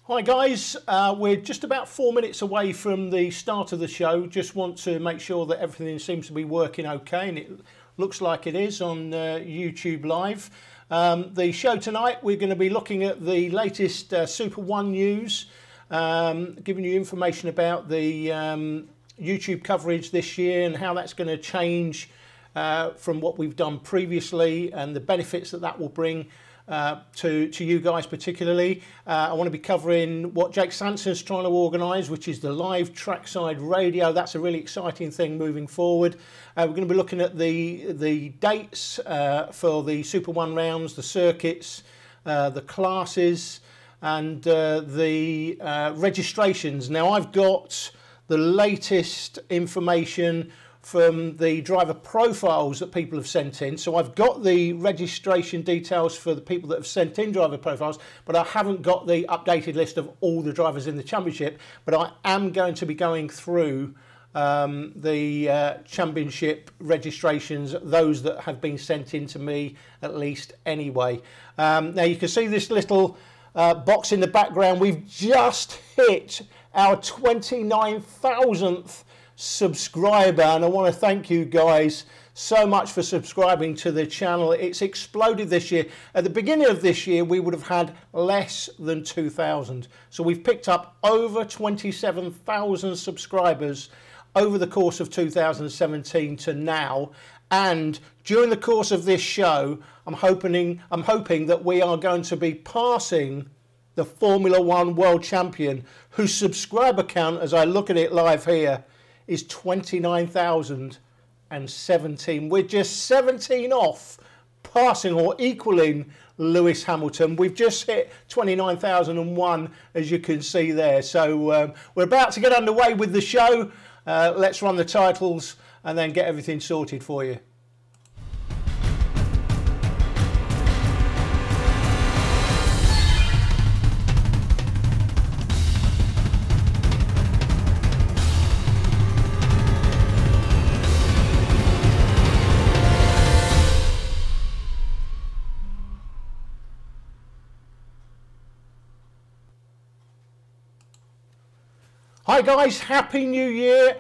Hi guys, we're just about 4 minutes away from the start of the show. Just want to make sure that everything seems to be working okay, and it looks like it is on YouTube Live. The show tonight, we're going to be looking at the latest Super 1 news, giving you information about the YouTube coverage this year and how that's going to change from what we've done previously and the benefits that that will bring to you guys particularly. I want to be covering what Jake Sanson's trying to organise, which is the live trackside radio. That's a really exciting thing moving forward. We're going to be looking at the dates for the Super 1 rounds, the circuits, the classes, and the registrations. Now I've got the latest information from the driver profiles that people have sent in. So I've got the registration details for the people that have sent in driver profiles, but I haven't got the updated list of all the drivers in the championship. But I am going to be going through the championship registrations, those that have been sent in to me at least anyway. Now you can see this little box in the background. We've just hit our 29,000th subscriber, and I want to thank you guys so much for subscribing to the channel. It's exploded this year. At the beginning of this year we would have had less than 2,000, so we've picked up over 27,000 subscribers over the course of 2017 to now. And during the course of this show, I'm hoping that we are going to be passing the Formula 1 world champion, whose subscriber count, as I look at it live here, is 29,017. We're just 17 off passing or equaling Lewis Hamilton. We've just hit 29,001, as you can see there. So we're about to get underway with the show. Let's run the titles and then get everything sorted for you. Hi guys, Happy New Year.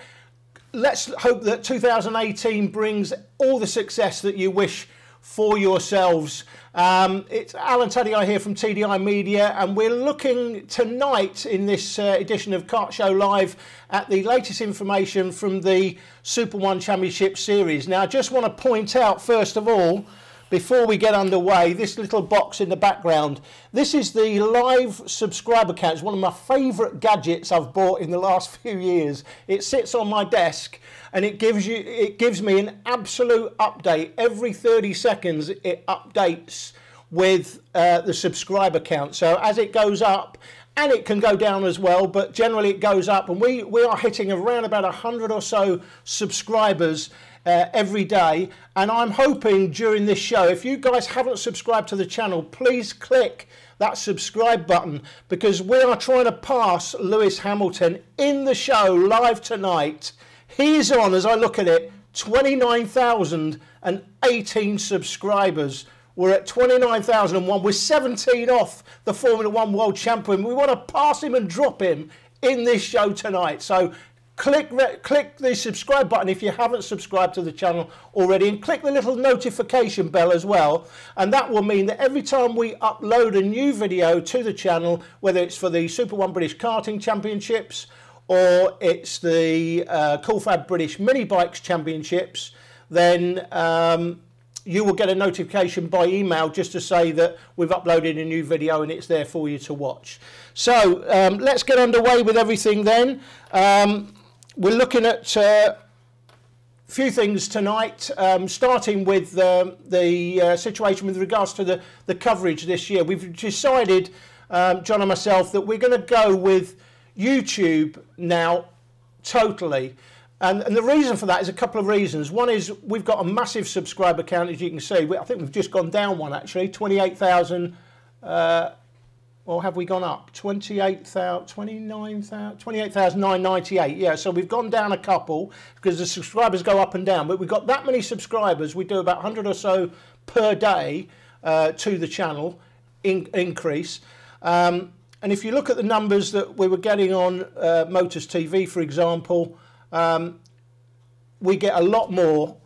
Let's hope that 2018 brings all the success that you wish for yourselves. It's Alan Taddei here from TDI Media, and we're looking tonight in this edition of Kart Show Live at the latest information from the Super 1 Championship Series. Now I just want to point out first of all, before we get underway, this little box in the background, this is the live subscriber count. It's one of my favourite gadgets I've bought in the last few years. It sits on my desk and it gives me an absolute update. Every 30 seconds it updates with the subscriber count. So as it goes up, and it can go down as well, but generally it goes up, and we are hitting around about 100 or so subscribers every day. And I'm hoping during this show, if you guys haven't subscribed to the channel, please click that subscribe button, because we are trying to pass Lewis Hamilton in the show live tonight. He's on, as I look at it, 29,018 subscribers. We're at 29,001. We're 17 off the Formula 1 world champion. We want to pass him and drop him in this show tonight. So click the subscribe button if you haven't subscribed to the channel already, and click the little notification bell as well, and that will mean that every time we upload a new video to the channel, whether it's for the Super 1 British Karting Championships or it's the Coolfab British Mini Bikes Championships, then you will get a notification by email just to say that we've uploaded a new video and it's there for you to watch. So let's get underway with everything then. We're looking at a few things tonight, starting with the situation with regards to the coverage this year. We've decided, John and myself, that we're going to go with YouTube now totally. And the reason for that is a couple of reasons. One is we've got a massive subscriber count, as you can see. I think we've just gone down one actually, 28,000, or have we gone up? 28,998. Yeah, so we've gone down a couple because the subscribers go up and down. But we've got that many subscribers. We do about 100 or so per day to the channel increase. And if you look at the numbers that we were getting on Motors TV, for example, we get a lot more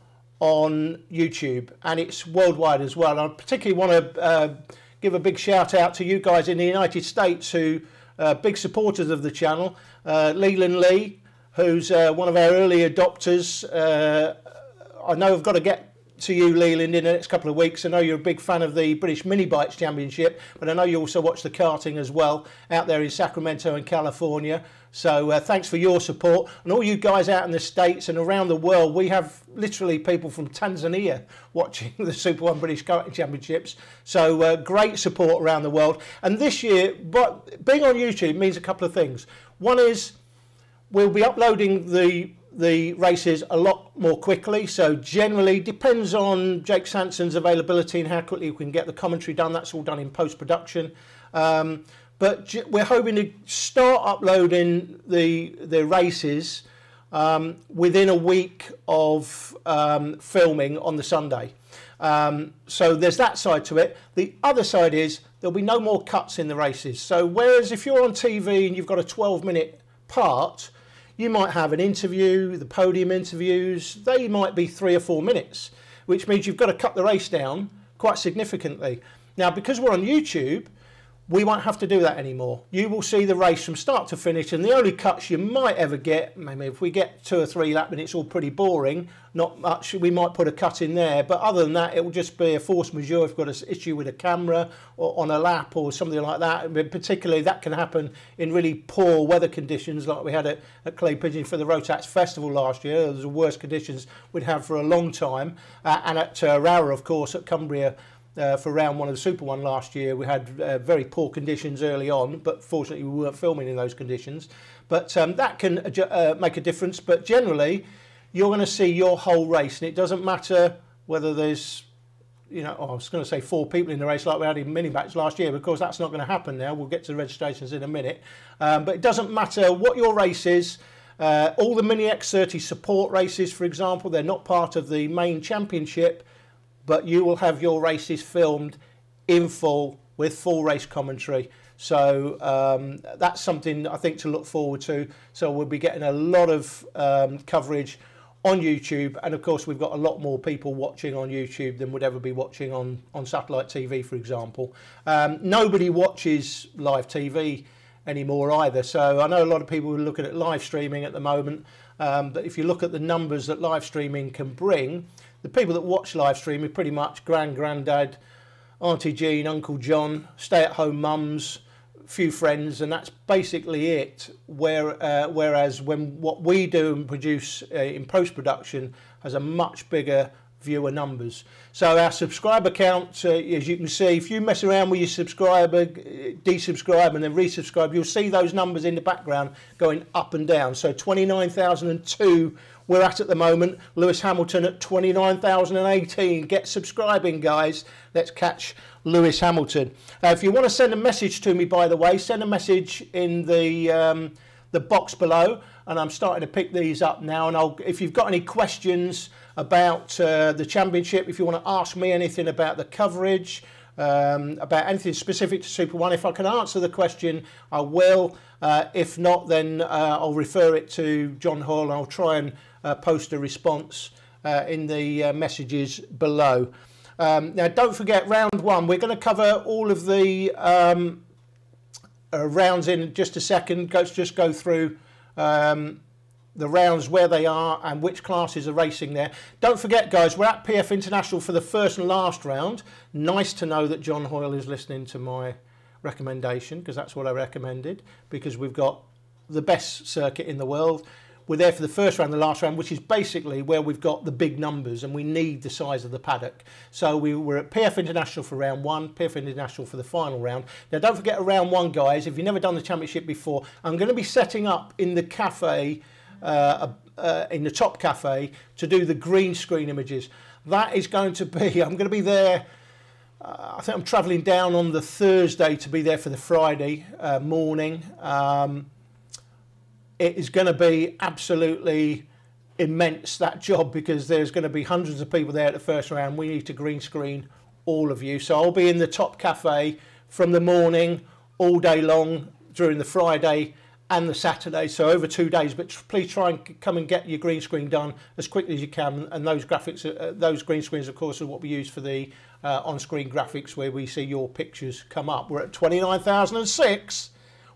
on YouTube, and it's worldwide as well. And I particularly want to give a big shout out to you guys in the United States who are big supporters of the channel. Leland Lee, who's one of our early adopters. I know I've got to get to you, Leland, in the next couple of weeks. I know you're a big fan of the British Mini Bikes Championship, but I know you also watch the karting as well out there in Sacramento and California. So thanks for your support. And all you guys out in the States and around the world, we have literally people from Tanzania watching the Super 1 British Karting Championships. So great support around the world. And this year, but being on YouTube means a couple of things. One is we'll be uploading the races a lot more quickly, so generally depends on Jake Sanson's availability and how quickly we can get the commentary done. That's all done in post-production, but we're hoping to start uploading the races within a week of filming on the Sunday. So there's that side to it. The other side is there'll be no more cuts in the races. So whereas if you're on TV and you've got a 12-minute part, you might have an interview, the podium interviews, they might be 3 or 4 minutes, which means you've got to cut the race down quite significantly. Now, because we're on YouTube, we won't have to do that anymore. You will see the race from start to finish, and the only cuts you might ever get, maybe if we get 2 or 3 lap minutes, all pretty boring, not much, we might put a cut in there, but other than that, it will just be a force majeure if we've got an issue with a camera or on a lap or something like that. And particularly that can happen in really poor weather conditions like we had at Clay Pigeon for the Rotax Festival last year. Those are the worst conditions we'd have for a long time. And at Rara, of course, at Cumbria, for round 1 of the Super 1 last year, we had very poor conditions early on, but fortunately we weren't filming in those conditions. But that can make a difference. But generally, you're going to see your whole race, and it doesn't matter whether there's, you know, I was going to say 4 people in the race like we had in mini bats last year, because that's not going to happen now. We'll get to the registrations in a minute. But it doesn't matter what your race is. All the Mini X30 support races, for example, they're not part of the main championship, but you will have your races filmed in full with full race commentary. So that's something I think to look forward to. So we'll be getting a lot of coverage on YouTube, and of course we've got a lot more people watching on YouTube than would ever be watching on satellite TV, for example. Nobody watches live TV anymore either, so I know a lot of people are looking at live streaming at the moment, but if you look at the numbers that live streaming can bring, the people that watch live streaming are pretty much granddad, Auntie Jean, Uncle John, stay-at-home mums, few friends, and that's basically it. Whereas when what we do and produce in post-production has a much bigger viewer numbers. So our subscriber count, as you can see, if you mess around with your subscriber, desubscribe and then resubscribe, you'll see those numbers in the background going up and down. So 29,002 we're at the moment. Lewis Hamilton at 29,018. Get subscribing, guys. Let's catch Lewis Hamilton. If you want to send a message to me, by the way, send a message in the box below, and I'm starting to pick these up now. And if you've got any questions about the championship, if you want to ask me anything about the coverage, about anything specific to Super 1, if I can answer the question, I will. If not, then I'll refer it to John Hall, and I'll try and post a response in the messages below. Now, don't forget, round 1, we're going to cover all of the rounds in just a second. Just go through the rounds, where they are and which classes are racing there. Don't forget, guys, we're at PF International for the first and last round. Nice to know that John Hoyle is listening to my recommendation, because that's what I recommended, because we've got the best circuit in the world. We're there for the first round, the last round, which is basically where we've got the big numbers and we need the size of the paddock. So we were at PF International for round 1, PF International for the final round. Now, don't forget, round 1, guys, if you've never done the championship before, I'm going to be setting up in the cafe, in the top cafe, to do the green screen images. That is going to be, I'm going to be there, I think I'm travelling down on the Thursday to be there for the Friday morning. It is going to be absolutely immense, that job, because there's going to be hundreds of people there at the first round. We need to green screen all of you. So I'll be in the top cafe from the morning all day long, during the Friday and the Saturday, so over 2 days. But please try and come and get your green screen done as quickly as you can. And those graphics, those green screens, of course, are what we use for the on-screen graphics, where we see your pictures come up. We're at 29,006.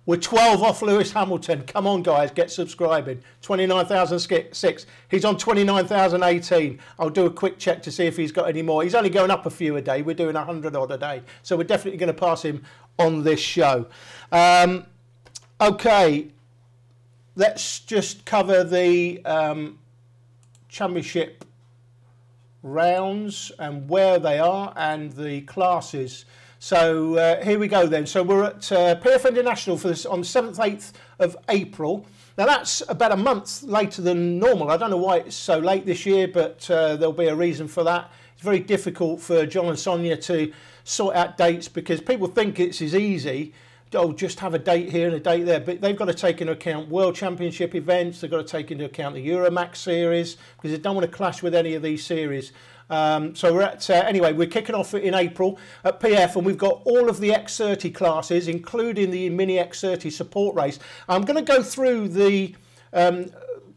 We're 12 off Lewis Hamilton. Come on, guys, get subscribing. 29,006. He's on 29,018. I'll do a quick check to see if he's got any more. He's only going up a few a day. We're doing 100 odd a day, so we're definitely going to pass him on this show. Okay, let's just cover the championship rounds and where they are and the classes. So here we go then. So we're at PF International for this on the 7th, 8th of April. Now that's about a month later than normal. I don't know why it's so late this year, but there'll be a reason for that. It's very difficult for John and Sonia to sort out dates, because people think it's as easy. Oh, just have a date here and a date there, but they've got to take into account World Championship events. They've got to take into account the Euromax series, because they don't want to clash with any of these series. So we're at anyway, we're kicking off in April at PF, and we've got all of the X30 classes, including the Mini X30 support race. I'm going to go through the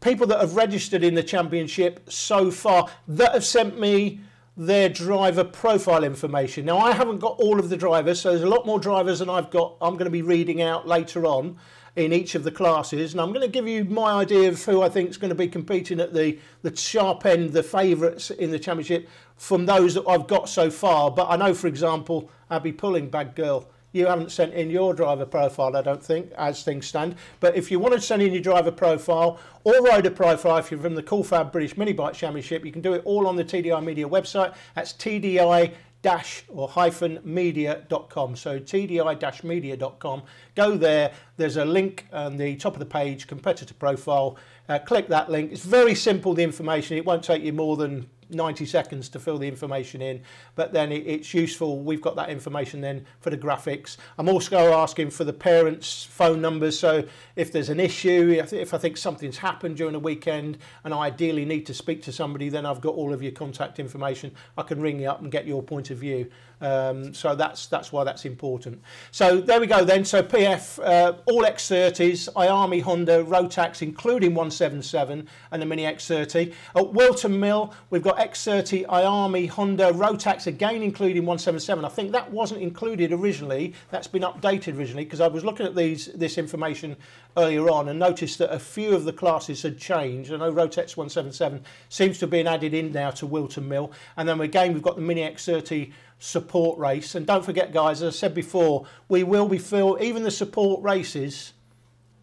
people that have registered in the championship so far that have sent me their driver profile information. Now, I haven't got all of the drivers, so there's a lot more drivers than I've got. I'm going to be reading out later on in each of the classes, and I'm going to give you my idea of who I think is going to be competing at the sharp end, the favourites in the championship, from those that I've got so far. But I know, for example, Abby Pulling, bad girl, you haven't sent in your driver profile, I don't think, as things stand. But if you want to send in your driver profile or rider profile, if you're from the Coolfab British Mini Bike Championship, you can do it all on the TDI Media website. That's TDI-media.com. So TDI-media.com. Go there. There's a link on the top of the page, competitor profile. Click that link. It's very simple, the information. It won't take you more than 90 seconds to fill the information in, but then it's useful. We've got that information then for the graphics. I'm also asking for the parents' phone numbers, so if there's an issue, if I think something's happened during the weekend and I ideally need to speak to somebody, then I've got all of your contact information. I can ring you up and get your point of view. So that's why that's important. So there we go then. So PF, all X30s, iArmy, Honda, Rotax, including 177 and the Mini X30. At Wilton Mill, we've got X30, iArmy, Honda, Rotax, again including 177. I think that wasn't included originally. That's been updated originally, because I was looking at this information earlier on and noticed that a few of the classes had changed. I know Rotax 177 seems to have been added in now to Wilton Mill. And then again, we've got the Mini X30 support race. And don't forget, guys, as I said before, we will be even the support races,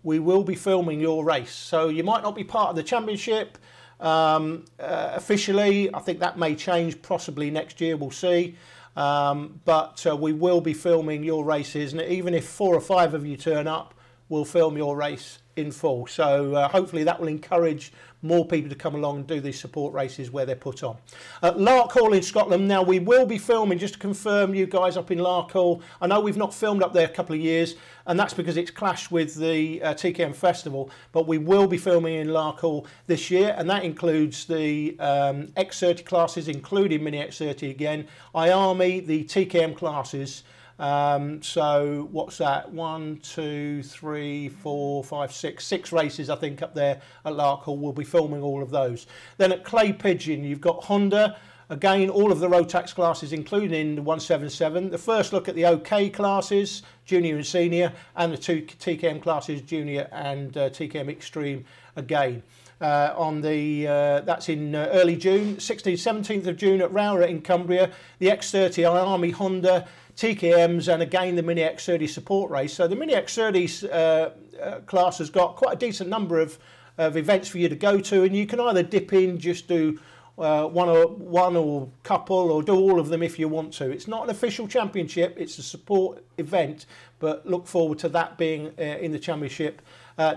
we will be filming your race. So you might not be part of the championship officially. I think that may change possibly next year, we'll see. But we will be filming your races, and even if 4 or 5 of you turn up, we'll film your race in full. So hopefully that will encourage more people to come along and do these support races where they're put on. At Larkhall in Scotland, now we will be filming, just to confirm, you guys up in Larkhall. I know we've not filmed up there a couple of years, and that's because it's clashed with the TKM Festival, but we will be filming in Larkhall this year, and that includes the X30 classes, including Mini X30 again, iArmy, the TKM classes. So what's that? 1, 2, 3, 4, 5, 6 races, I think, up there at Larkhall. We'll be filming all of those. Then at Clay Pigeon, you've got Honda. Again, all of the Rotax classes, including the 177. The first look at the OK classes, junior and senior, and the 2 TKM classes, junior and TKM Extreme again. That's in early June, 16th, 17th of June at Rowrah in Cumbria. The X30 iArmy, Honda, TKMs, and again the Mini X30 support race. So the Mini X30 class has got quite a decent number of events for you to go to, and you can either dip in, just do one or couple, or do all of them if you want to. It's not an official championship, it's a support event, but look forward to that being in the championship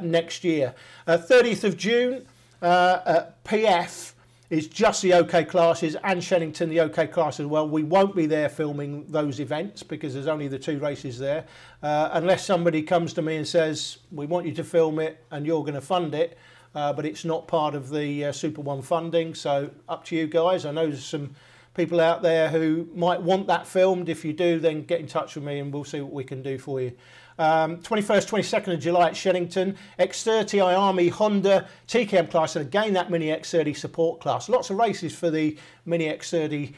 next year. 30th of June at PF is just the OK classes, and Shennington the OK class as well. We won't be there filming those events because there's only the 2 races there, unless somebody comes to me and says, we want you to film it and you're going to fund it, but it's not part of the Super One funding. So up to you guys. I know there's some people out there who might want that filmed. If you do, then get in touch with me and we'll see what we can do for you. 21st, 22nd of July at Shedington. X30, iArmy, Honda, TKM class, and again that Mini X30 support class. Lots of races for the Mini X30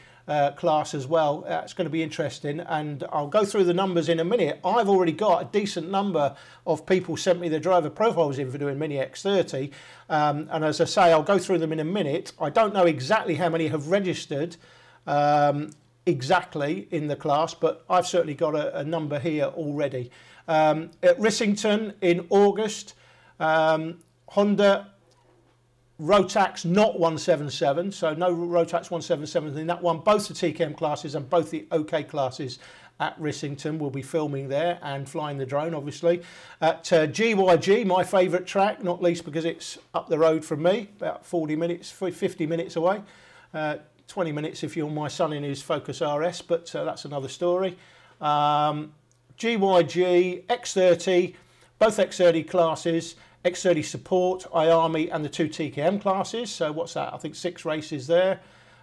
class as well. It's going to be interesting, and I'll go through the numbers in a minute. I've already got a decent number of people sent me their driver profiles in for doing Mini X30, and as I say, I'll go through them in a minute. I don't know exactly how many have registered exactly in the class, but I've certainly got a number here already. At Rissington in August, Honda Rotax not 177, so no Rotax 177 in that one. Both the TKM classes and both the OK classes at Rissington will be filming there and flying the drone, obviously. At GYG, my favourite track, not least because it's up the road from me, about 40 minutes, 50 minutes away. 20 minutes if you're my son in his Focus RS, but that's another story. GYG, X30, both X30 classes, X30 support, iArmy and the 2 TKM classes. So what's that? I think 6 races there.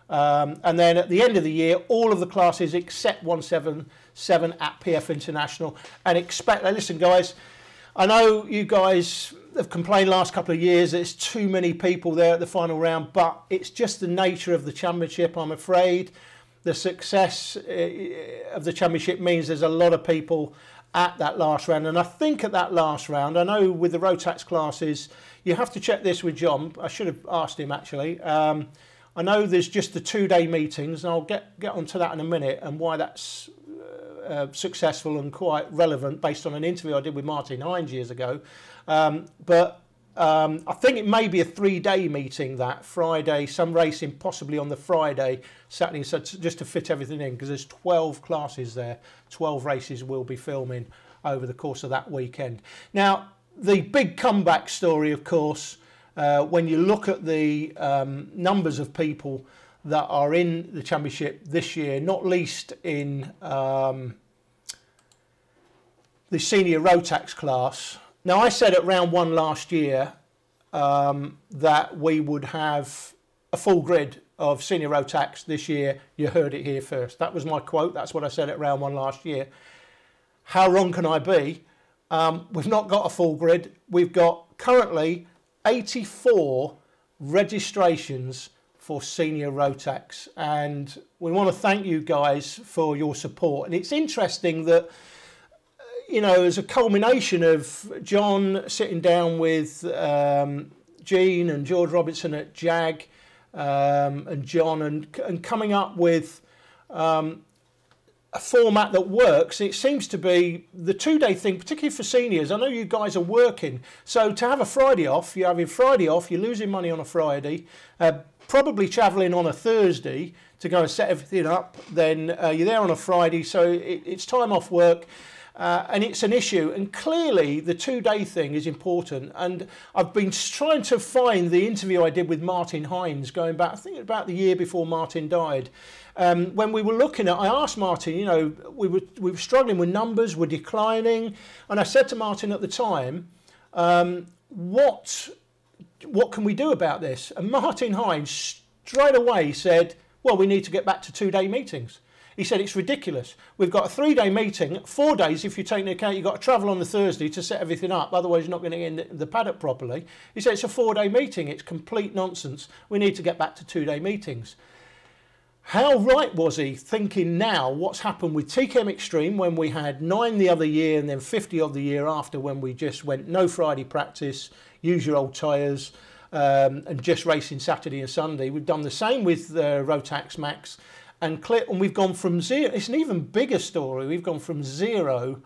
And then at the end of the year, all of the classes except 177 at PF International. And expect, listen guys, I know you guys have complained last couple of years that it's too many people there at the final round, but it's just the nature of the championship, I'm afraid. The success of the championship means there's a lot of people at that last round, and I think at that last round, I know with the Rotax classes, you have to check this with John. I should have asked him actually. I know there's just the 2-day meetings, and I'll get onto that in a minute and why that's successful and quite relevant based on an interview I did with Martin Hines years ago. But I think it may be a 3-day meeting that Friday, some racing possibly on the Friday, Saturday, so just to fit everything in, because there's 12 classes there, 12 races we'll be filming over the course of that weekend. Now, the big comeback story, of course, when you look at the numbers of people that are in the championship this year, not least in the senior Rotax class. Now, I said at round 1 last year that we would have a full grid of senior Rotax this year. You heard it here first. That was my quote. That's what I said at round 1 last year. How wrong can I be? We've not got a full grid. We've got currently 84 registrations for senior Rotax, and we want to thank you guys for your support. And it's interesting that, you know, as a culmination of John sitting down with Gene and George Robertson at JAG and John and coming up with a format that works, it seems to be the 2-day thing, particularly for seniors. I know you guys are working, so to have a Friday off, you're having Friday off, you're losing money on a Friday, probably travelling on a Thursday to go and set everything up, then you're there on a Friday, so it's time off work. And it's an issue, and clearly the 2-day thing is important. And I've been trying to find the interview I did with Martin Hines going back, I think about the year before Martin died. When we were looking at, I asked Martin, you know, we were struggling with numbers, we're declining, and I said to Martin at the time, what can we do about this? And Martin Hines straight away said, well, we need to get back to 2-day meetings. He said, it's ridiculous. We've got a 3-day meeting, 4 days if you take into account you've got to travel on the Thursday to set everything up, otherwise you're not going to get in the paddock properly. He said, it's a 4-day meeting, it's complete nonsense. We need to get back to 2-day meetings. How right was he thinking now what's happened with TKM Extreme when we had 9 the other year and then 50 of the year after, when we just went no Friday practice, use your old tyres and just racing Saturday and Sunday. We've done the same with Rotax Max. And we've gone from 0, it's an even bigger story, we've gone from 0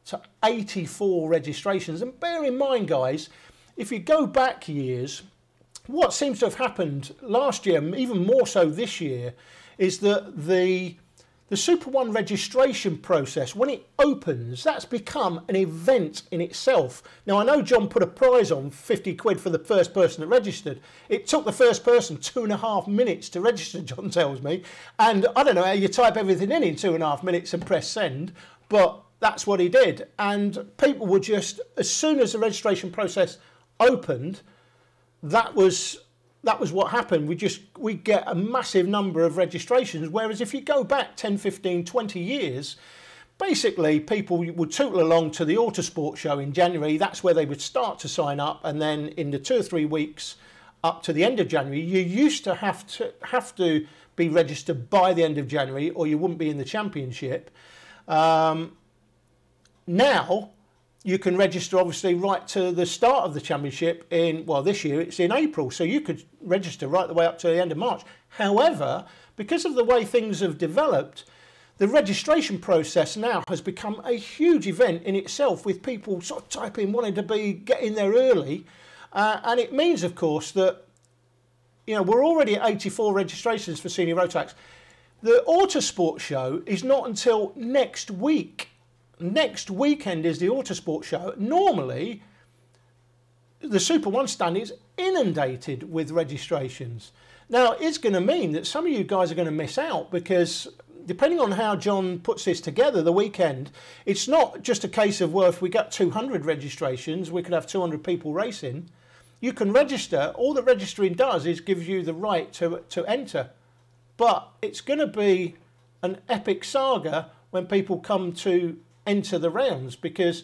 to 84 registrations. And bear in mind, guys, if you go back years, what seems to have happened last year, even more so this year, is that the Super One registration process, when it opens, that's become an event in itself. Now, I know John put a prize on, 50 quid for the first person that registered. It took the first person 2.5 minutes to register, John tells me. And I don't know how you type everything in 2.5 minutes and press send, but that's what he did. And people were just, as soon as the registration process opened, that was what happened. We get a massive number of registrations, whereas if you go back 10, 15, 20 years, basically people would tootle along to the Autosport show in January. That's where they would start to sign up, and then in the 2 or 3 weeks up to the end of January, you used to have to be registered by the end of January, or you wouldn't be in the championship. Now you can register obviously right to the start of the championship in, well, this year it's in April, so you could register right the way up to the end of March. However, because of the way things have developed, the registration process now has become a huge event in itself, with people sort of typing wanting to get in there early. And it means, of course, that, you know, we're already at 84 registrations for Senior Rotax. The Autosport show is not until next week. Next weekend is the Autosport show. Normally, the Super 1 stand is inundated with registrations. Now, it's going to mean that some of you guys are going to miss out, because depending on how John puts this together, the weekend, it's not just a case of, well, if we got 200 registrations, we could have 200 people racing. You can register. All that registering does is gives you the right to enter. But it's going to be an epic saga when people come to enter the rounds, because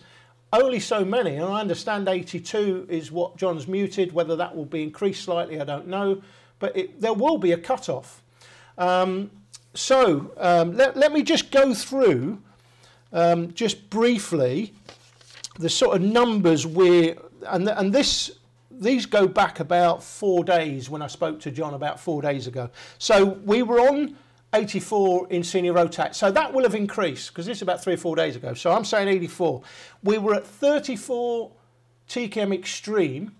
only so many, and I understand 82 is what John's muted. Whether that will be increased slightly, I don't know. But there will be a cut-off. Let me just go through, just briefly, the sort of numbers these go back about 4 days when I spoke to John about 4 days ago. So we were on 84 in Senior Rotax. So that will have increased, because this is about 3 or 4 days ago. So I'm saying 84. We were at 34 TKM Extreme,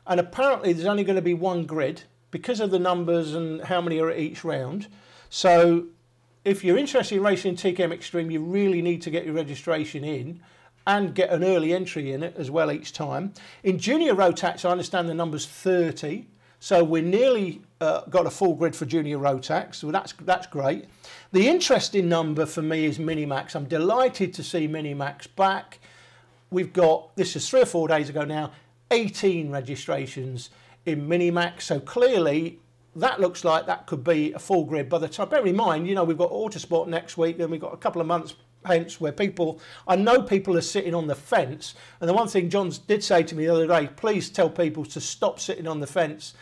and apparently there's only going to be one grid because of the numbers and how many are at each round. So if you're interested in racing TKM Extreme, you really need to get your registration in and get an early entry in it as well each time. In Junior Rotax, I understand the number's 30. So we're nearly got a full grid for Junior Rotax, so that's great. The interesting number for me is Minimax. I'm delighted to see Minimax back. We've got, this is 3 or 4 days ago now, 18 registrations in Minimax. So clearly that looks like that could be a full grid by the time. Bear in mind, you know, we've got Autosport next week, and we've got a couple of months hence where I know people are sitting on the fence. And the one thing John did say to me the other day, please tell people to stop sitting on the fence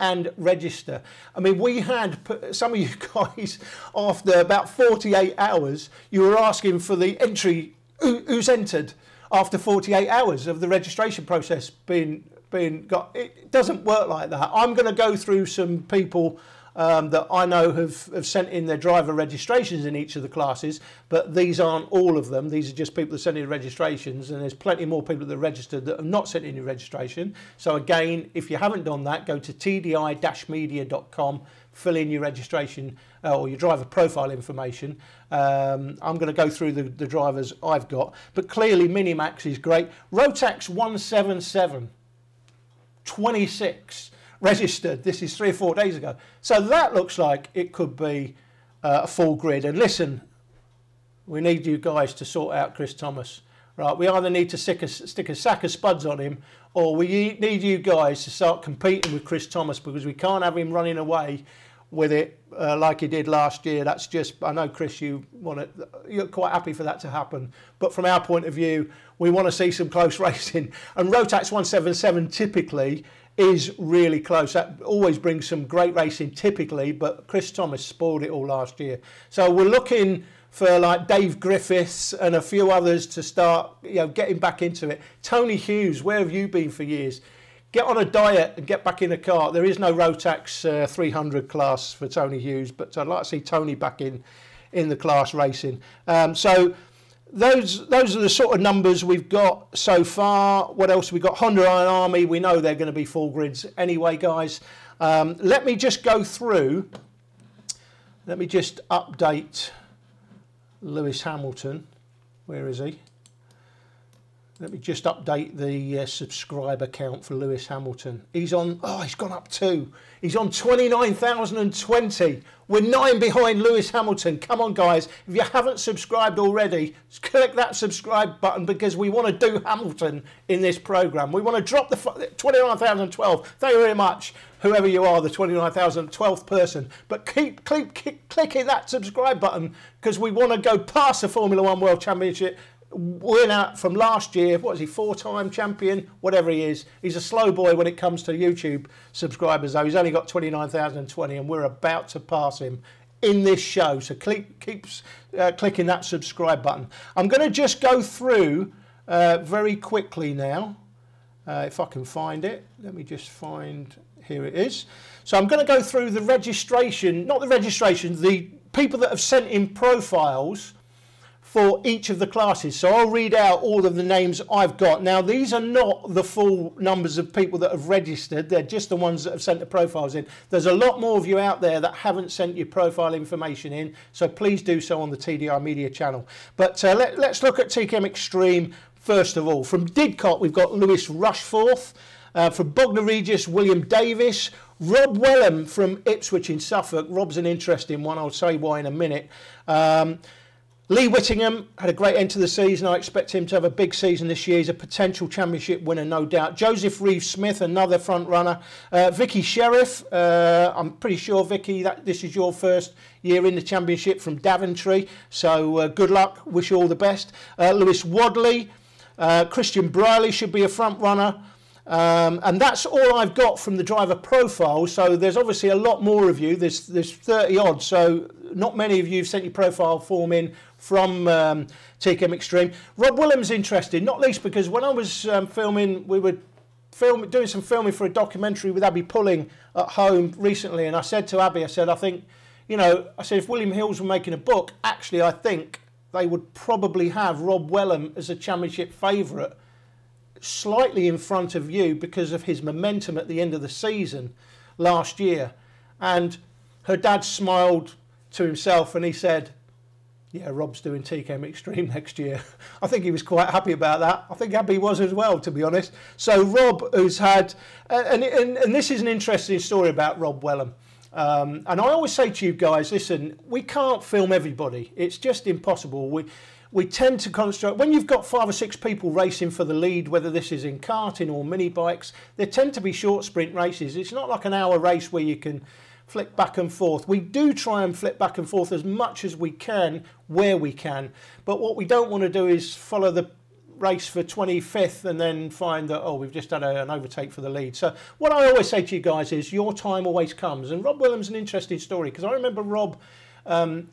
and register. I mean, we had some of you guys, after about 48 hours, you were asking for the entry, who's entered after 48 hours of the registration process being got. It doesn't work like that. I'm going to go through some people that I know have sent in their driver registrations in each of the classes, but these aren't all of them. These are just people that sent in registrations, and there's plenty more people that are registered that have not sent in your registration. So again, if you haven't done that, go to tdi-media.com, fill in your registration or your driver profile information. I'm going to go through the drivers I've got, but clearly Minimax is great. Rotax 177, 26. Registered. This is 3 or 4 days ago. So that looks like it could be a full grid. And listen, we need you guys to sort out Chris Thomas. Right, we either need to stick a sack of spuds on him, or we need you guys to start competing with Chris Thomas, because we can't have him running away with it like he did last year. That's just, I know Chris, you're quite happy for that to happen, but from our point of view, we want to see some close racing. And Rotax 177 typically is really close. That always brings some great racing typically, but Chris Thomas spoiled it all last year. So we're looking for like Dave Griffiths and a few others to start, you know, getting back into it. Tony Hughes, where have you been for years? Get on a diet and get back in the car. There is no Rotax 300 class for Tony Hughes, but I'd like to see Tony back in the class racing. So those are the sort of numbers we've got so far. What else have we got? Honda Iron Army, we know they're going to be full grids anyway, guys. Let me just go through. Let me just update Lewis Hamilton. Where is he? Let me just update the subscriber count for Lewis Hamilton. He's on, oh, he's gone up 2. He's on 29,020. We're 9 behind Lewis Hamilton. Come on, guys. If you haven't subscribed already, click that subscribe button because we want to do Hamilton in this programme. We want to drop the 29,012. Thank you very much, whoever you are, the 29,012th person. But keep clicking that subscribe button because we want to go past the Formula 1 World Championship winner from last year. What is he, 4-time champion, whatever he is. He's a slow boy when it comes to YouTube subscribers though. He's only got 29,020 and we're about to pass him in this show, so keep clicking that subscribe button. I'm going to just go through very quickly now, if I can find it. Let me just find, here it is. So I'm going to go through the registration, not the registration, the people that have sent in profiles for each of the classes. So I'll read out all of the names I've got. Now, these are not the full numbers of people that have registered. They're just the ones that have sent the profiles in. There's a lot more of you out there that haven't sent your profile information in, so please do so on the TDI Media channel. But let's look at TKM Extreme first of all. From Didcot, we've got Lewis Rushforth. From Bognor Regis, William Davis. Rob Wellham from Ipswich in Suffolk. Rob's an interesting one. I'll say why in a minute. Lee Whittingham had a great end to the season. I expect him to have a big season this year. He's a potential championship winner, no doubt. Joseph Reeve-Smith, another front runner. Vicky Sheriff, I'm pretty sure, Vicky, that this is your first year in the championship from Daventry. So good luck, wish you all the best. Lewis Wadley, Christian Briley should be a front runner. And that's all I've got from the driver profile. So there's obviously a lot more of you. There's 30 odd. So not many of you have sent your profile form in from TKM Extreme. Rob Williams interested, not least because when I was filming, we were doing some filming for a documentary with Abby Pulling at home recently, and I said to Abby, I said, I think, you know, I said if William Hills were making a book, actually I think they would probably have Rob Wellham as a championship favourite, slightly in front of you because of his momentum at the end of the season last year. And her dad smiled to himself and he said, yeah, Rob's doing TKM Extreme next year. I think he was quite happy about that. I think Abby was as well, to be honest. So Rob has had, and this is an interesting story about Rob Wellham. And I always say to you guys, listen, we can't film everybody. It's just impossible. We tend to concentrate, when you've got 5 or 6 people racing for the lead, whether this is in karting or mini bikes, there tend to be short sprint races. It's not like an hour race where you can flick back and forth. We do try and flip back and forth as much as we can where we can, but what we don't want to do is follow the race for 25th and then find that, oh, we've just had an overtake for the lead. So what I always say to you guys is your time always comes. And Rob Williams is an interesting story because I remember Rob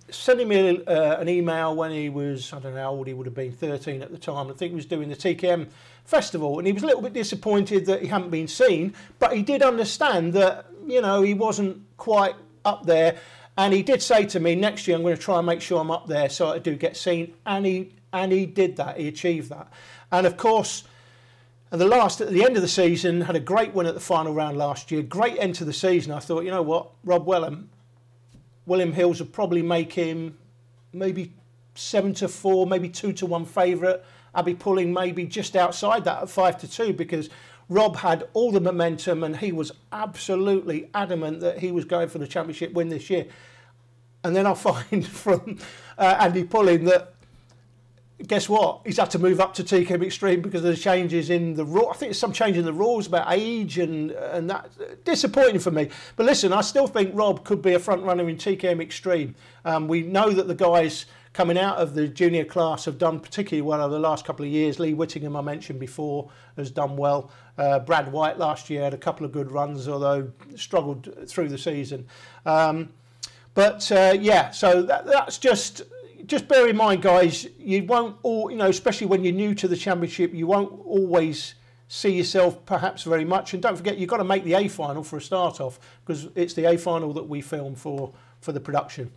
sending me an email when he was, I don't know how old he would have been, 13 at the time. I think he was doing the TKM festival, and he was a little bit disappointed that he hadn't been seen, but he did understand that, you know, he wasn't quite up there, and he did say to me, next year I'm going to try and make sure I'm up there so I do get seen, and he did that, he achieved that. And of course, at the end of the season, had a great win at the final round last year, great end to the season. I thought, you know what, Rob Wellham, William Hills would probably make him maybe 7-4, maybe 2-1 favourite. Abby Pulling maybe just outside that at 5-2 because Rob had all the momentum and he was absolutely adamant that he was going for the championship win this year. And then I find from Andy Pulling that, guess what? He's had to move up to TKM Extreme because of the changes in the rule. I think there's some change in the rules about age and that. Disappointing for me. But listen, I still think Rob could be a front runner in TKM Extreme. We know that the guys coming out of the junior class have done particularly well over the last couple of years. Lee Whittingham, I mentioned before, has done well. Brad White last year had a couple of good runs, although struggled through the season. Yeah, so that's just bear in mind, guys, you won't all, you know, especially when you're new to the championship, you won't always see yourself perhaps very much. And don't forget, you've got to make the A final for a start off because it's the A final that we film for the production.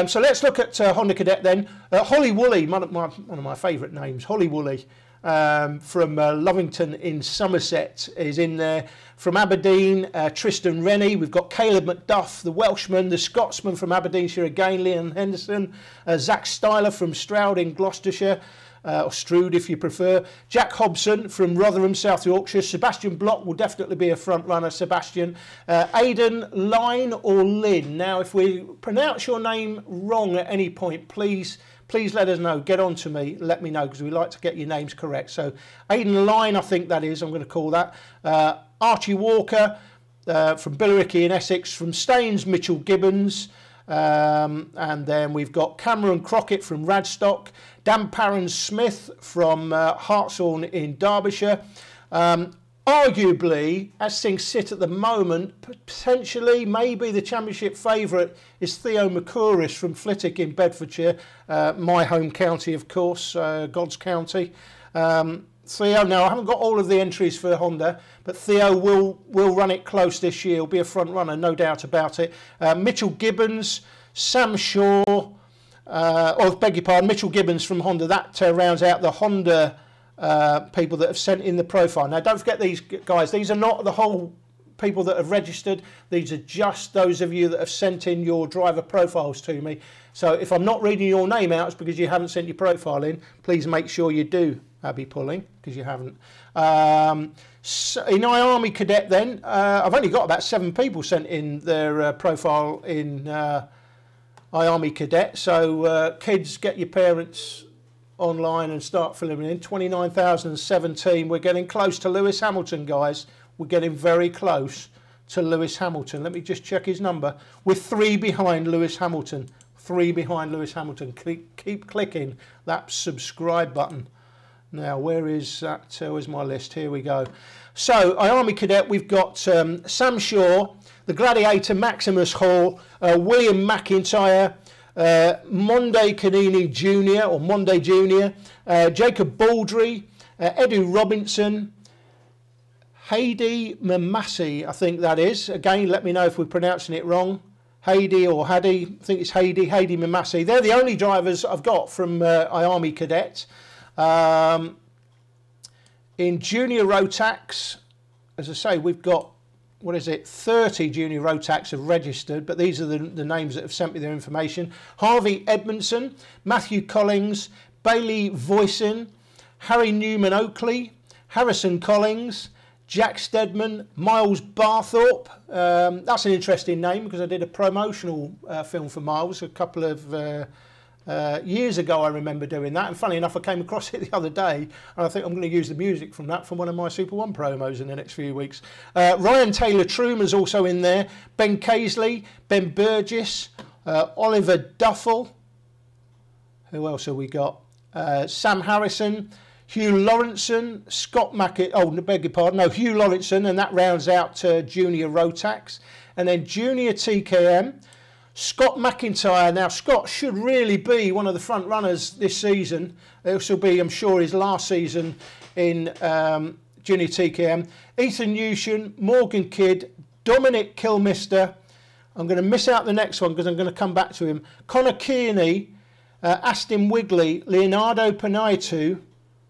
So let's look at Honda Cadet then. Holly Woolley, one of my favourite names, Holly Woolley. From Lovington in Somerset is in there. From Aberdeen, Tristan Rennie. We've got Caleb McDuff, the Welshman, the Scotsman from Aberdeenshire again, Leon Henderson, Zach Styler from Stroud in Gloucestershire, or Strood if you prefer. Jack Hobson from Rotherham, South Yorkshire. Sebastian Block will definitely be a front runner, Sebastian. Aidan Line or Lynn. Now, if we pronounce your name wrong at any point, please let us know. Get on to me, let me know, because we like to get your names correct. So Aidan Line, I think that is, I'm going to call that. Archie Walker from Billericay in Essex. From Staines, Mitchell Gibbons. And then we've got Cameron Crockett from Radstock. Dan Parran-Smith from Hartshorn in Derbyshire. Arguably, as things sit at the moment, potentially, maybe the championship favourite is Theo McCouris from Flitwick in Bedfordshire, my home county, of course, God's County. Theo, now I haven't got all of the entries for Honda, but Theo will run it close this year. He'll be a front runner, no doubt about it. Mitchell Gibbons, Sam Shaw, Mitchell Gibbons from Honda. That rounds out the Honda people that have sent in the profile. Now, don't forget these guys. These are not the whole people that have registered. These are just those of you that have sent in your driver profiles to me. So if I'm not reading your name out, it's because you haven't sent your profile in. Please make sure you do, Abby Pulling, because you haven't. So in Army Cadet then, I've only got about 7 people sent in their profile in Army Cadet. So kids, get your parents online and start filling in. 29,017. We're getting close to Lewis Hamilton, guys. We're getting very close to Lewis Hamilton. Let me just check his number. We're 3 behind Lewis Hamilton. 3 behind Lewis Hamilton. Keep clicking that subscribe button. Now, where is that? Where's my list? Here we go. So, Army Cadet, we've got Sam Shaw, the Gladiator, Maximus Hall, William McIntyre, Monday Canini Jr. or Monday Jr., Jacob Baldry, Edu Robinson, Hadi Mamasi, I think that is. Again, let me know if we're pronouncing it wrong. Hadi or Hadi, I think it's Hadi Mamasi. They're the only drivers I've got from Army Cadet. In Junior Rotax, as I say, we've got, 30 Junior Rotax have registered, but these are the names that have sent me their information. Harvey Edmondson, Matthew Collins, Bailey Voisin, Harry Newman Oakley, Harrison Collins, Jack Stedman, Miles Barthorpe. That's an interesting name because I did a promotional film for Miles a couple of years ago. I remember doing that, and funny enough I came across it the other day, and I think I'm going to use the music from that for one of my Super 1 promos in the next few weeks. Ryan Taylor Truman's also in there, Ben Casely, Ben Burgess, Oliver Duffel. Who else have we got? Sam Harrison, Hugh Lawrenson, Scott Mackett, Hugh Lawrenson, and that rounds out Junior Rotax. And then Junior TKM, Scott McIntyre. Now, Scott should really be one of the front runners this season. This will be, I'm sure, his last season in Junior TKM. Ethan Newshan, Morgan Kidd, Dominic Kilmister. I'm going to miss out the next one because I'm going to come back to him. Connor Kearney, Aston Wigley, Leonardo Panaitu.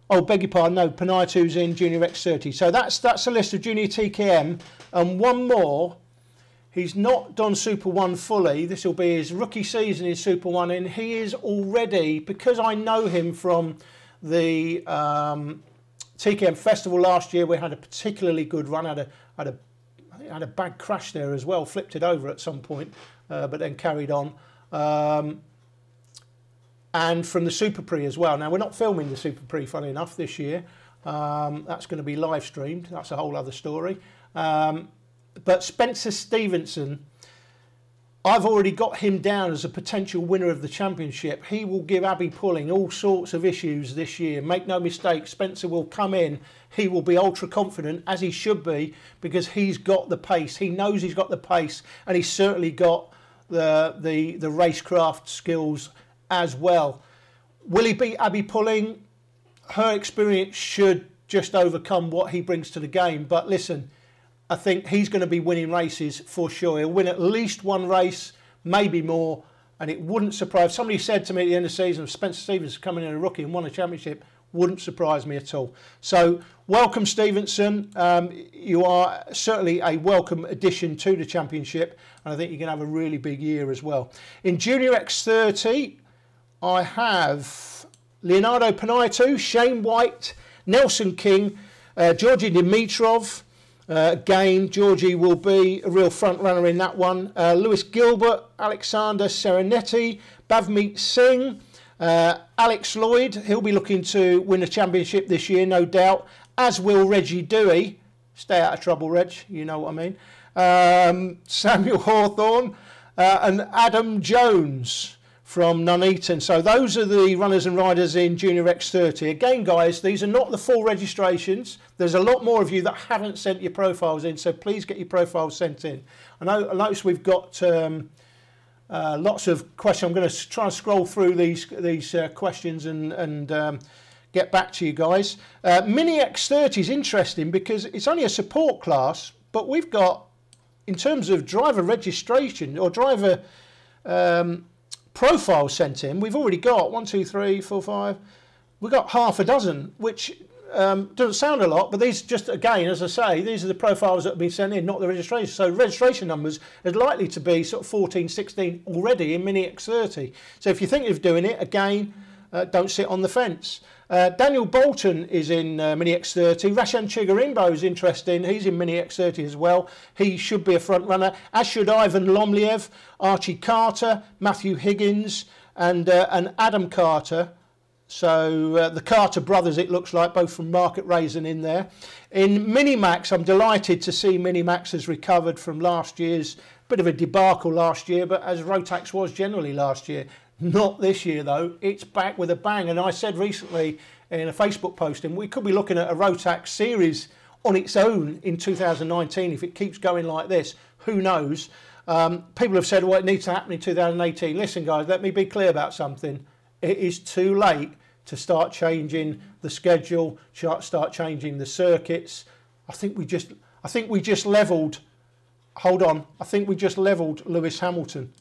Oh, beg your pardon, no, Panaitu's in Junior X30. So that's a list of Junior TKM. And one more. He's not done Super 1 fully. This will be his rookie season in Super 1, and he is already, because I know him from the TKM Festival last year. We had a particularly good run. Had a bad crash there as well. Flipped it over at some point, but then carried on. And from the Super Prix as well. Now, we're not filming the Super Prix, funny enough, this year. That's going to be live streamed. That's a whole other story. But Spencer Stevenson, I've already got him down as a potential winner of the championship. He will give Abby Pulling all sorts of issues this year. Make no mistake, Spencer will come in. He will be ultra confident, as he should be, because he's got the pace. He knows he's got the pace, and he's certainly got the racecraft skills as well. Will he beat Abby Pulling? Her experience should just overcome what he brings to the game. But listen, I think he's going to be winning races for sure. He'll win at least one race, maybe more, and it wouldn't surprise. Somebody said to me at the end of the season, if Spencer Stevenson coming in a rookie and won a championship, wouldn't surprise me at all. So welcome, Stevenson. You are certainly a welcome addition to the championship, and I think you're going to have a really big year as well. In Junior X30, I have Leonardo Panayiotou, Shane White, Nelson King, Georgi Dimitrov. Again, Georgie will be a real front runner in that one. Lewis Gilbert, Alexander Serenetti, Bhavmeet Singh, Alex Lloyd. He'll be looking to win a championship this year, no doubt, as will Reggie Dewey. Stay out of trouble, Reg, you know what I mean. Samuel Hawthorne and Adam Jones from Nuneaton. So those are the runners and riders in Junior X30. Again, guys, these are not the full registrations. There's a lot more of you that haven't sent your profiles in, so please get your profiles sent in. I notice we've got lots of questions. I'm going to try and scroll through these questions and get back to you guys. Mini X30 is interesting because it's only a support class, but we've got, in terms of driver registration or driver profile sent in, we've already got 1, 2, 3, 4, 5. We've got half a dozen, which doesn't sound a lot, but these just, again, as I say, these are the profiles that have been sent in, not the registration. So registration numbers are likely to be sort of 14, 16 already in Mini X30. So if you think of doing it, again, don't sit on the fence. Daniel Bolton is in Mini X30. Rashan Chigarimbo is interesting. He's in Mini X30 as well. He should be a front runner, as should Ivan Lomliev, Archie Carter, Matthew Higgins, and Adam Carter. So the Carter brothers, it looks like, both from Market Raisin in there. In Minimax, I'm delighted to see Minimax has recovered from last year's bit of a debacle last year, but as Rotax was generally last year. Not this year, though. It's back with a bang. And I said recently in a Facebook posting, we could be looking at a Rotax series on its own in 2019 if it keeps going like this. Who knows? People have said, well, it needs to happen in 2018. Listen, guys, let me be clear about something. It is too late to start changing the schedule, start changing the circuits. I think we just levelled. Hold on. I think we just levelled Lewis Hamilton.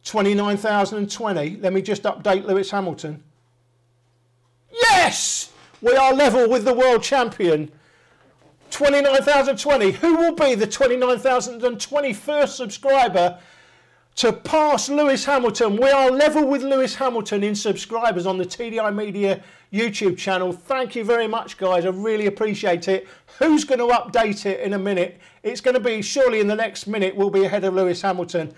29,020. Let me just update Lewis Hamilton. Yes! We are level with the world champion. 29,020. Who will be the 29,021st subscriber to pass Lewis Hamilton? We are level with Lewis Hamilton in subscribers on the TDI Media YouTube channel. Thank you very much, guys. I really appreciate it. Who's going to update it in a minute? It's going to be, surely in the next minute, we'll be ahead of Lewis Hamilton.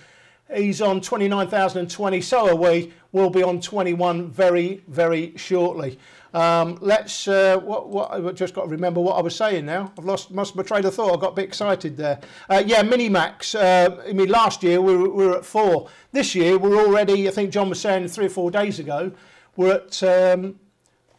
He's on 29,020, so are we. We'll be on 21 very, very shortly. Let's, I've just got to remember what I was saying now. Must have betrayed a thought. I got a bit excited there. Yeah, Minimax. I mean, last year we were at 4. This year we're already, I think John was saying 3 or 4 days ago, we're at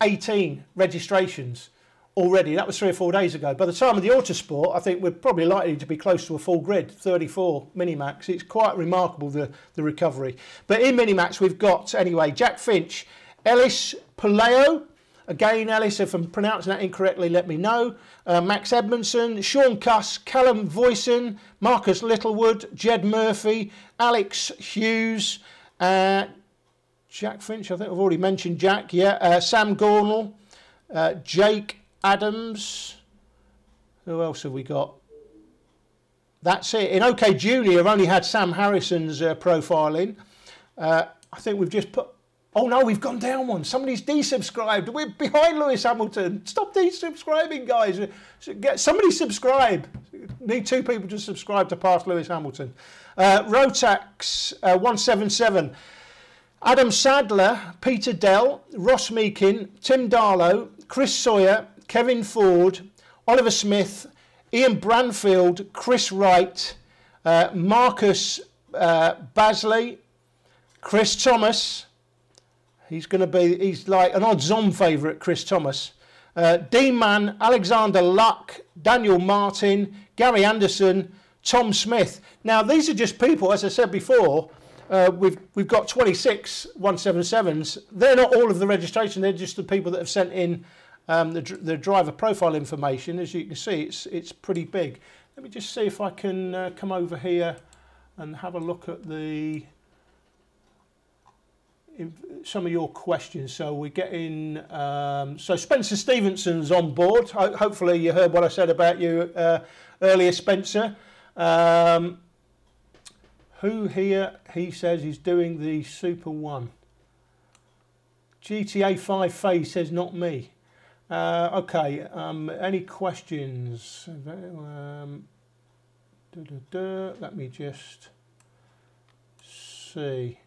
18 registrations already. That was 3 or 4 days ago. By the time of the Autosport, I think we're probably likely to be close to a full grid, 34 Minimax. It's quite remarkable, the recovery. But in Minimax, we've got, anyway, Jack Finch, Ellis Puleo. Again, Ellis, if I'm pronouncing that incorrectly, let me know. Max Edmondson, Sean Cuss, Callum Voisin, Marcus Littlewood, Jed Murphy, Alex Hughes, Jack Finch, I think I've already mentioned Jack, yeah. Sam Gornell, Jake Adams. Who else have we got? That's it. In OK Junior, I've only had Sam Harrison's profile in. I think we've just put... Oh no, we've gone down one. Somebody's desubscribed. We're behind Lewis Hamilton. Stop desubscribing, guys. Somebody subscribe. Need 2 people to subscribe to pass Lewis Hamilton. Rotax 177. Adam Sadler, Peter Dell, Ross Meakin, Tim Darlow, Chris Sawyer, Kevin Ford, Oliver Smith, Ian Branfield, Chris Wright, Marcus Basley, Chris Thomas. He's like an odds-on favourite, Chris Thomas. Dean Mann, Alexander Luck, Daniel Martin, Gary Anderson, Tom Smith. Now, these are just people, as I said before, we've got 26 177s. They're not all of the registration, they're just the people that have sent in the driver profile information. As you can see, it's pretty big. Let me just see if I can come over here and have a look at some of your questions. So we're getting, so Spencer Stevenson's on board. Hopefully you heard what I said about you earlier, Spencer. Who here, he says he's doing the Super 1. GTA 5 Faye says not me. Okay, any questions? Let me just see.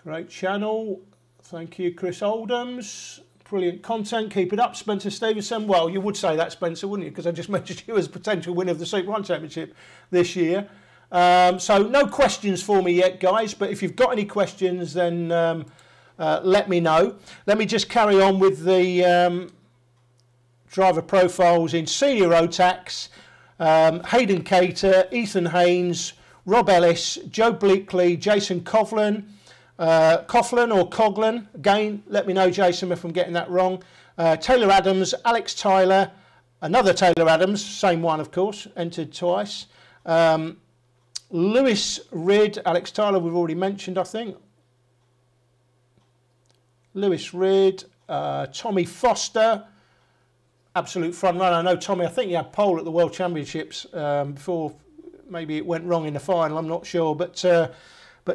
Great channel. Thank you, Chris Oldhams. Brilliant content. Keep it up, Spencer Stevenson. Well, you would say that, Spencer, wouldn't you? Because I just mentioned you as a potential winner of the Super 1 Championship this year. So no questions for me yet, guys. But if you've got any questions, then let me know. Let me just carry on with the driver profiles in Senior Rotax. Hayden Cater, Ethan Haynes, Rob Ellis, Joe Bleakley, Jason Coughlin, Coughlin, again, let me know, Jason, if I'm getting that wrong. Taylor Adams, Alex Tyler, another Taylor Adams, same one, of course, entered twice. Lewis Ridd, Alex Tyler, we've already mentioned, I think. Lewis Ridd, Tommy Foster, absolute front runner. I know, Tommy, I think you had pole at the World Championships before. Maybe it went wrong in the final, I'm not sure, but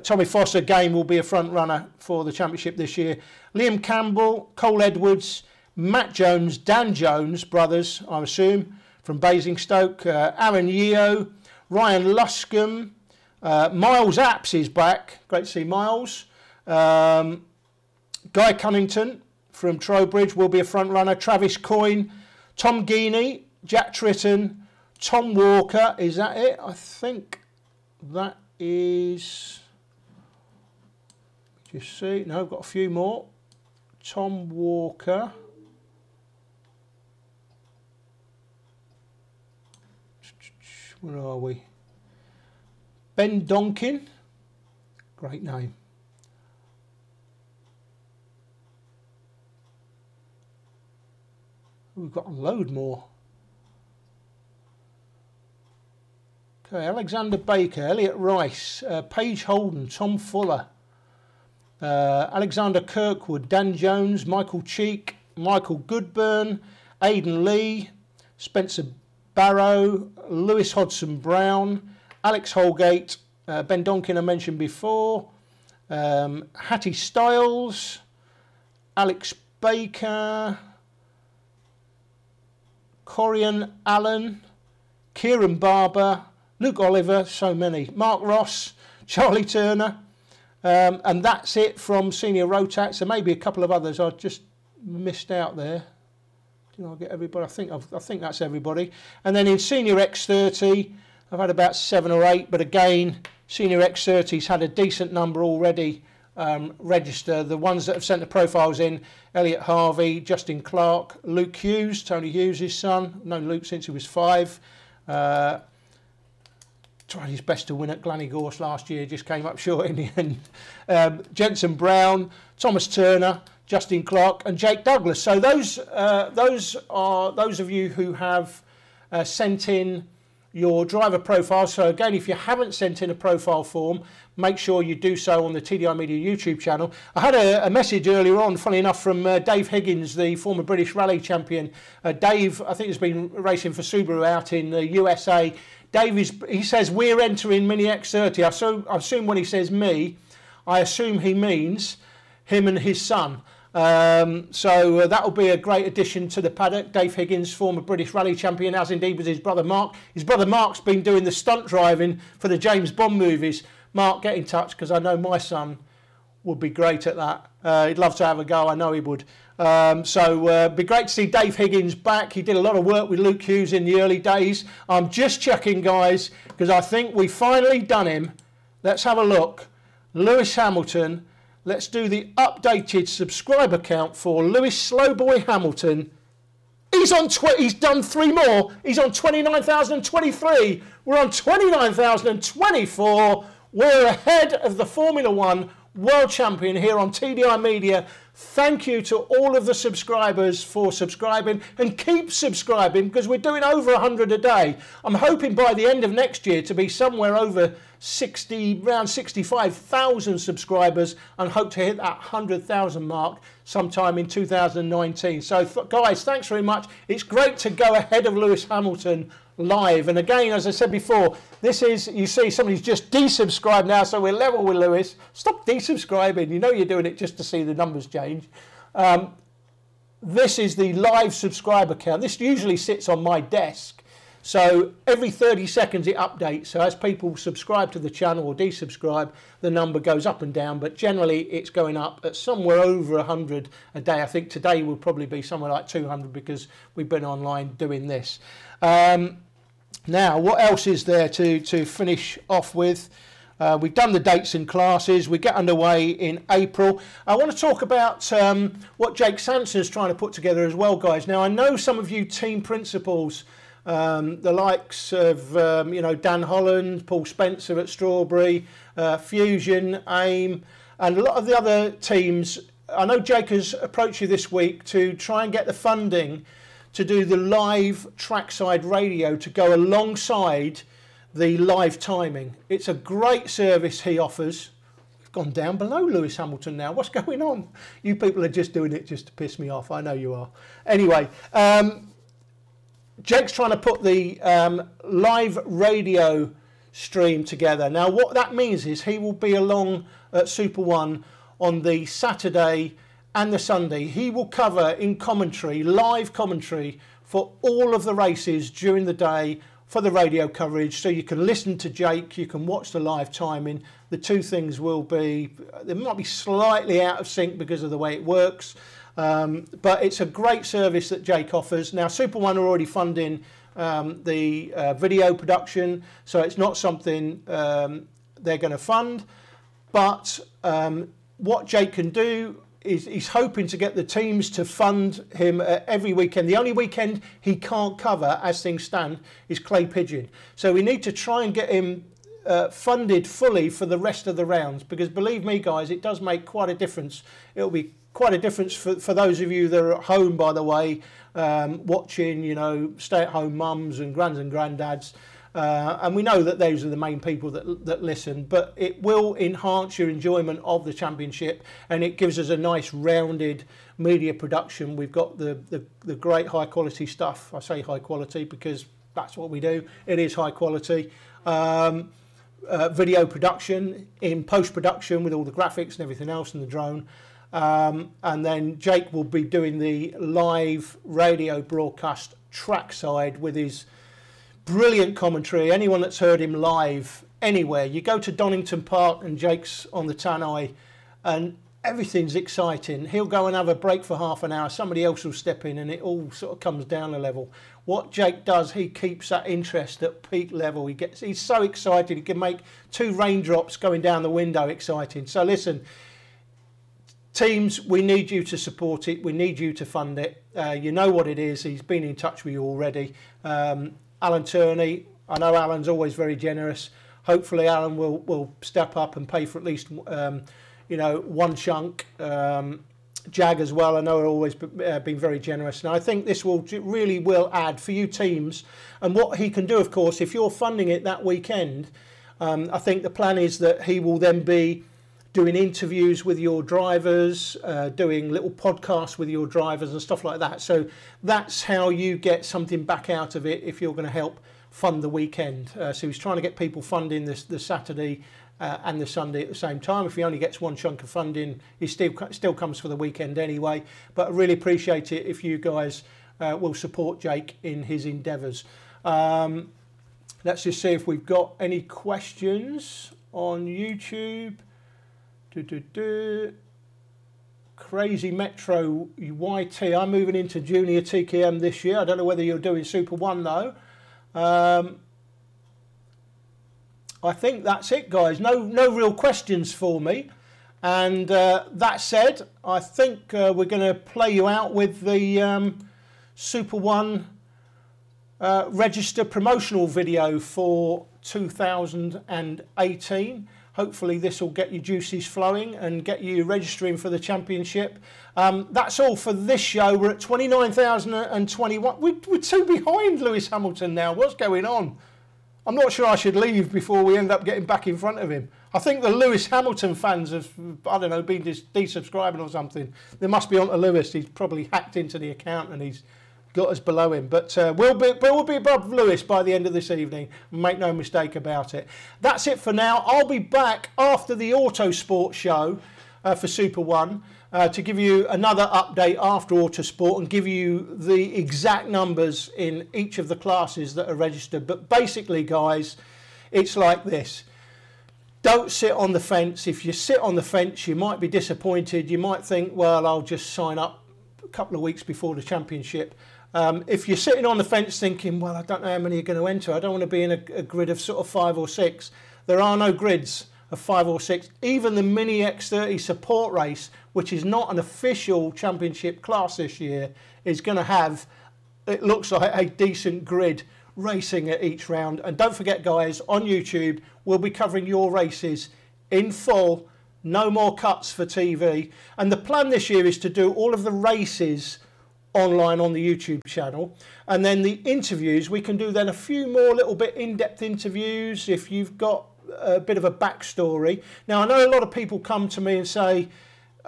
Tommy Foster, again, will be a front runner for the championship this year. Liam Campbell, Cole Edwards, Matt Jones, Dan Jones, brothers, I assume, from Basingstoke. Aaron Yeo, Ryan Luscombe, Miles Apps is back. Great to see Miles. Guy Cunnington from Trowbridge will be a front runner. Travis Coyne, Tom Geeney, Jack Tritton, Tom Walker. Is that it? I think that is... Just see, no, I've got a few more. Tom Walker. Where are we? Ben Donkin. Great name. We've got a load more. Okay, Alexander Baker, Elliot Rice, Paige Holden, Tom Fuller. Alexander Kirkwood, Dan Jones, Michael Cheek, Michael Goodburn, Aidan Lee, Spencer Barrow, Lewis Hodson Brown, Alex Holgate, Ben Donkin I mentioned before, Hattie Stiles, Alex Baker, Corian Allen, Kieran Barber, Luke Oliver, so many, Mark Ross, Charlie Turner. And that's it from Senior Rotax. There may be a couple of others I just missed out there. Did I get everybody? I think that's everybody. And then in Senior X30, I've had about 7 or 8. But again, Senior X30's had a decent number already register. The ones that have sent the profiles in: Elliot Harvey, Justin Clark, Luke Hughes, Tony Hughes' son. I've known Luke since he was 5. Tried his best to win at Glannygorse last year, just came up short in the end. Jensen Brown, Thomas Turner, Justin Clark and Jake Douglas. So those are those of you who have sent in your driver profile. So again, if you haven't sent in a profile form, make sure you do so on the TDI Media YouTube channel. I had a message earlier on, funny enough, from Dave Higgins, the former British Rally champion. Dave, I think, has been racing for Subaru out in the USA. Dave, he says, we're entering Mini X30. I assume when he says me, I assume he means him and his son. So that will be a great addition to the paddock. Dave Higgins, former British Rally champion, as indeed was his brother Mark. His brother Mark's been doing the stunt driving for the James Bond movies. Mark, get in touch, because I know my son would be great at that. He'd love to have a go, I know he would. So it'd be great to see Dave Higgins back. He did a lot of work with Luke Hughes in the early days. I'm just checking, guys, because I think we've finally done him. Let's have a look. Lewis Hamilton. Let's do the updated subscriber count for Lewis Slowboy Hamilton. He's done 3 more. He's on 29,023. We're on 29,024. We're ahead of the Formula 1 World Champion here on TDI Media. Thank you to all of the subscribers for subscribing, and keep subscribing, because we're doing over 100 a day. I'm hoping by the end of next year to be somewhere over 60, around 65,000 subscribers, and hope to hit that 100,000 mark sometime in 2019. So guys, thanks very much. It's great to go ahead of Lewis Hamilton live. And again, as I said before, this is, you see somebody's just desubscribed now, so we're level with Lewis. Stop desubscribing. You know you're doing it just to see the numbers change. This is the live subscriber count. This usually sits on my desk. So every 30 seconds it updates. So as people subscribe to the channel or desubscribe, the number goes up and down. But generally it's going up at somewhere over 100 a day. I think today will probably be somewhere like 200 because we've been online doing this. Now, what else is there to finish off with? We've done the dates and classes. We get underway in April. I want to talk about what Jake Sanson's trying to put together as well, guys. Now, I know some of you team principals, the likes of Dan Holland, Paul Spencer at Strawberry, Fusion, AIM, and a lot of the other teams. I know Jake has approached you this week to try and get the funding to do the live trackside radio to go alongside the live timing. It's a great service he offers. We've gone down below Lewis Hamilton now. What's going on? You people are just doing it just to piss me off. I know you are. Anyway, Jake's trying to put the live radio stream together. Now, what that means is he will be along at Super One on the Saturday and the Sunday. He will cover in commentary, live commentary for all of the races during the day for the radio coverage. So you can listen to Jake, you can watch the live timing. The two things will be, they might be slightly out of sync because of the way it works. But it's a great service that Jake offers. Now, Super One are already funding the video production, so it's not something they're going to fund. But what Jake can do is he's hoping to get the teams to fund him every weekend. The only weekend he can't cover, as things stand, is Clay Pigeon. So we need to try and get him funded fully for the rest of the rounds, because believe me, guys, it does make quite a difference. It'll be quite a difference for those of you that are at home, by the way, watching, stay-at-home mums and grands and granddads. And we know that those are the main people that listen, but it will enhance your enjoyment of the championship, and it gives us a nice rounded media production. We've got the great high quality stuff. I say high quality because that's what we do. It is high quality. Video production, in post-production with all the graphics and everything else, and the drone. And then Jake will be doing the live radio broadcast trackside with his brilliant commentary. Anyone that's heard him live anywhere, you go to Donington Park and Jake's on the Taddei and everything's exciting. He'll go and have a break for half an hour, somebody else will step in, and it all sort of comes down a level. What Jake does, he keeps that interest at peak level. He's so excited, he can make 2 raindrops going down the window exciting. So listen, teams, we need you to support it. We need you to fund it. You know what it is. He's been in touch with you already. Alan Turney, I know Alan's always very generous. Hopefully Alan will step up and pay for at least one chunk. Jag as well, I know, are always been very generous, and I think this really will add for you teams. And what he can do, of course, if you're funding it that weekend, I think the plan is that he will then be doing interviews with your drivers, doing little podcasts with your drivers and stuff like that. So that's how you get something back out of it if you're going to help fund the weekend. So he's trying to get people funding the Saturday and the Sunday at the same time. If he only gets one chunk of funding, he still comes for the weekend anyway. But I really appreciate it if you guys will support Jake in his endeavours. Let's just see if we've got any questions on YouTube. Crazy Metro YT, I'm moving into Junior TKM this year. I don't know whether you're doing Super One though. I think that's it, guys. No real questions for me. And that said, I think we're going to play you out with the Super One register promotional video for 2018. Hopefully this will get your juices flowing and get you registering for the championship. That's all for this show. We're at 29,021. We're 2 behind Lewis Hamilton now. What's going on? I'm not sure I should leave before we end up getting back in front of him. I think the Lewis Hamilton fans have, I don't know, been desubscribing or something. They must be on to Lewis. He's probably hacked into the account and he's got us below him, but we'll be above Lewis by the end of this evening. Make no mistake about it. That's it for now. I'll be back after the Autosport show for Super 1 to give you another update after Autosport and give you the exact numbers in each of the classes that are registered. But basically, guys, it's like this. Don't sit on the fence. If you sit on the fence, you might be disappointed. You might think, well, I'll just sign up a couple of weeks before the championship. If you're sitting on the fence thinking, well, I don't know how many are going to enter, I don't want to be in a grid of sort of 5 or 6. There are no grids of 5 or 6. Even the Mini X30 support race, which is not an official championship class this year, is going to have, it looks like, a decent grid racing at each round. And don't forget, guys, on YouTube we'll be covering your races in full, no more cuts for TV. And the plan this year is to do all of the races online on the YouTube channel, and then the interviews we can do then a few more little bit in-depth interviews if you've got a bit of a backstory. Now I know a lot of people come to me and say,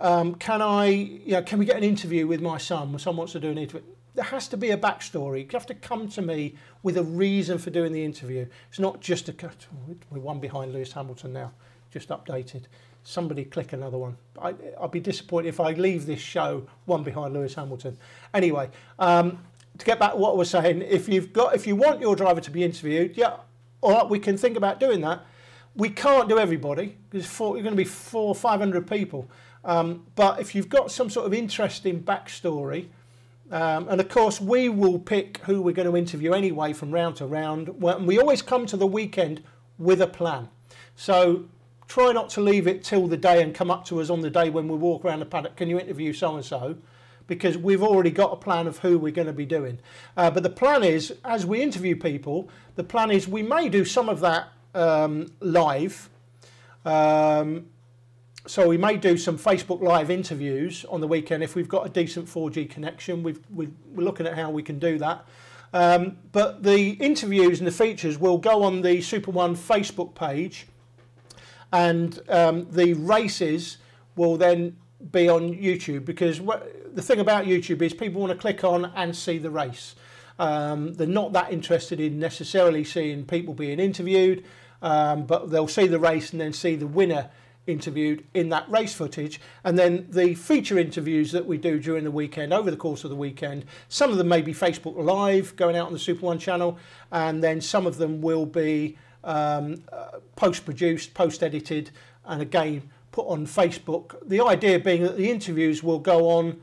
can we get an interview with my son? Someone wants to do an interview. There has to be a backstory. You have to come to me with a reason for doing the interview. It's not just a cut. We're one behind Lewis Hamilton now, just updated. Somebody click another one. I'll be disappointed if I leave this show one behind Lewis Hamilton. Anyway, to get back to what I was saying, if you want your driver to be interviewed, yeah, all right, we can think about doing that. We can't do everybody because you're going to be 400 or 500 people. But if you've got some sort of interesting backstory, and of course we will pick who we're going to interview anyway from round to round. We always come to the weekend with a plan. So try not to leave it till the day and come up to us on the day when we walk around the paddock. Can you interview so-and-so? Because we've already got a plan of who we're going to be doing. But the plan is, as we interview people, the plan is we may do some of that live. So we may do some Facebook Live interviews on the weekend if we've got a decent 4G connection. We're looking at how we can do that. But the interviews and the features will go on the Super 1 Facebook page, and the races will then be on YouTube, because the thing about YouTube is people want to click on and see the race. They're not that interested in necessarily seeing people being interviewed, but they'll see the race and then see the winner interviewed in that race footage. And then the feature interviews that we do during the weekend, over the course of the weekend, some of them may be Facebook Live going out on the Super 1 channel, and then some of them will be post-produced, post-edited, and again put on Facebook. The idea being that the interviews will go on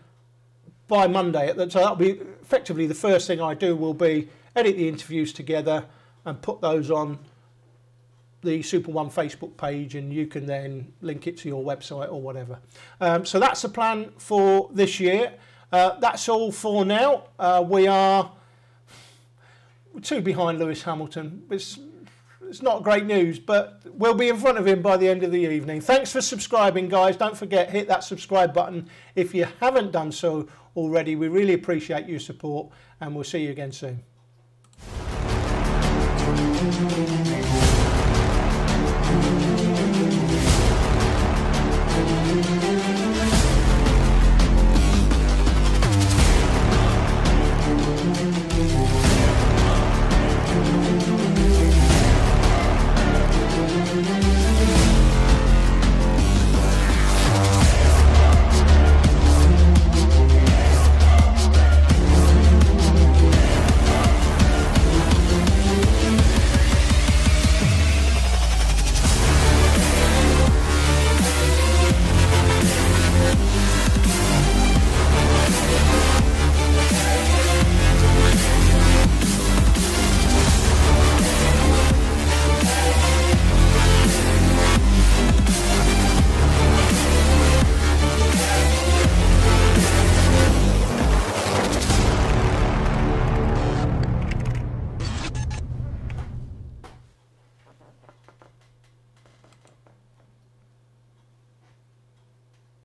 by Monday. So that'll be effectively the first thing I do, will be edit the interviews together and put those on the Super 1 Facebook page, and you can then link it to your website or whatever. So that's the plan for this year. That's all for now. We're 2 behind Lewis Hamilton. It's not great news, but we'll be in front of him by the end of the evening. Thanks for subscribing, guys. Don't forget, hit that subscribe button if you haven't done so already. We really appreciate your support, and we'll see you again soon.